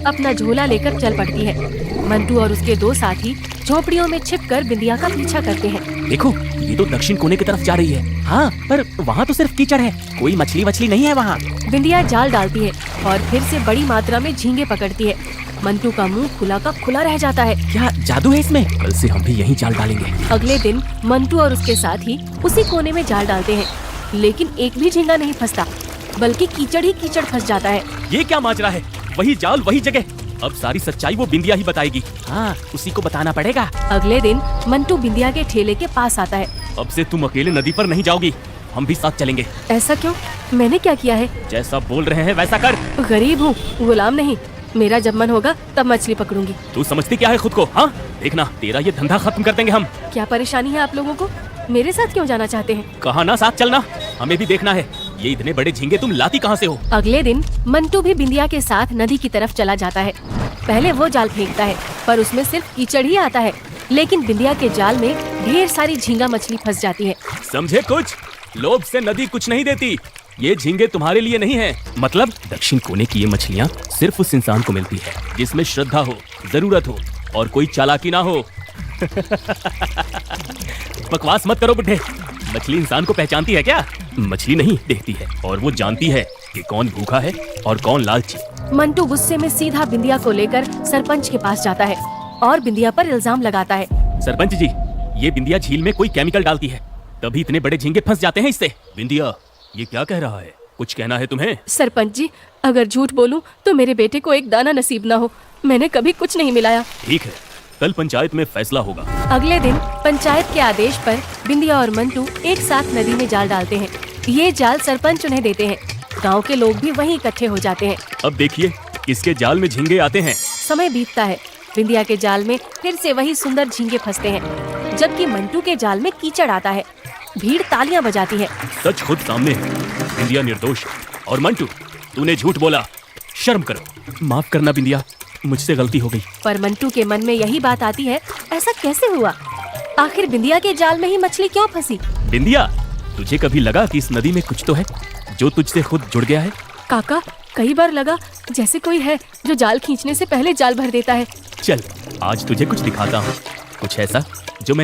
अपना झोला लेकर चल पड़ती है। मंटू और उसके दो साथी झोपड़ियों में छिपकर बिंदिया का पीछा करते हैं। देखो, ये तो दक्षिण कोने की तरफ जा रही है। हाँ, पर वहाँ तो सिर्फ कीचड़ है, कोई मछली वछली नहीं है वहाँ। बिंदिया जाल डालती है और फिर से बड़ी मात्रा में झींगे पकड़ती है। मंटू का मुंह खुला का खुला रह जाता है। क्या जादू है इसमें? कल से हम भी यहीं जाल डालेंगे। अगले दिन मंटू और उसके साथी उसी कोने में जाल डालते हैं, लेकिन एक भी झींगा नहीं फंसता, बल्कि कीचड़ ही कीचड़ फंस जाता है। ये क्या माजरा है? वही जाल वही जगह। अब सारी सच्चाई वो बिंदिया ही बताएगी। हाँ, उसी को बताना पड़ेगा। अगले दिन मंटू बिंदिया के ठेले के पास आता है। अब से तुम अकेले नदी पर नहीं जाओगी, हम भी साथ चलेंगे। ऐसा क्यों? मैंने क्या किया है? जैसा बोल रहे हैं वैसा कर। गरीब हूँ, गुलाम नहीं। मेरा जब मन होगा तब मछली पकड़ूंगी। तू समझती क्या है खुद को? हाँ, देखना तेरा ये धंधा खत्म कर देंगे हम। क्या परेशानी है आप लोगों को? मेरे साथ क्यों जाना चाहते हैं? कहा ना साथ चलना, हमें भी देखना है ये इतने बड़े झींगे तुम लाती कहाँ से हो। अगले दिन मंटू भी बिंदिया के साथ नदी की तरफ चला जाता है। पहले वो जाल फेंकता है, पर उसमें सिर्फ कीचड़ ही आता है, लेकिन बिंदिया के जाल में ढेर सारी झींगा मछली फंस जाती है। समझे कुछ? लोभ से नदी कुछ नहीं देती। ये झींगे तुम्हारे लिए नहीं है। मतलब दक्षिण कोने की ये मछलियाँ सिर्फ उस इंसान को मिलती है जिसमें श्रद्धा हो, जरूरत हो और कोई चालाकी ना हो। बकवास मत करो बुड्ढे। मछली इंसान को पहचानती है क्या? मछली नहीं देखती है, और वो जानती है कि कौन भूखा है और कौन लालची। मंटू गुस्से में सीधा बिंदिया को लेकर सरपंच के पास जाता है और बिंदिया पर इल्जाम लगाता है। सरपंच जी, ये बिंदिया झील में कोई केमिकल डालती है, तभी इतने बड़े झींगे फंस जाते हैं इससे। बिंदिया, ये क्या कह रहा है? कुछ कहना है तुम्हें? सरपंच जी, अगर झूठ बोलूं तो मेरे बेटे को एक दाना नसीब ना हो। मैंने कभी कुछ नहीं मिलाया। ठीक है, कल पंचायत में फैसला होगा। अगले दिन पंचायत के आदेश पर बिंदिया और मंटू एक साथ नदी में जाल डालते हैं। ये जाल सरपंच उन्हें देते हैं। गांव के लोग भी वहीं इकट्ठे हो जाते हैं। अब देखिए किसके जाल में झींगे आते हैं। समय बीतता है। बिंदिया के जाल में फिर से वही सुंदर झींगे फंसते हैं, जबकि मंटू के जाल में कीचड़ आता है। भीड़ तालियां बजाती है। सच खुद सामने है। बिंदिया निर्दोष और मंटू तूने झूठ बोला। शर्म करो। माफ करना बिंदिया, मुझसे गलती हो गई। पर मंटू के मन में यही बात आती है, ऐसा कैसे हुआ? आखिर बिंदिया के जाल में ही मछली क्यों फंसी? बिंदिया, तुझे कभी लगा कि इस नदी में कुछ तो है जो तुझसे खुद जुड़ गया है? काका, कई बार लगा जैसे कोई है जो जाल खींचने से पहले जाल भर देता है। चल, आज तुझे कुछ दिखाता हूँ, कुछ ऐसा जो मैं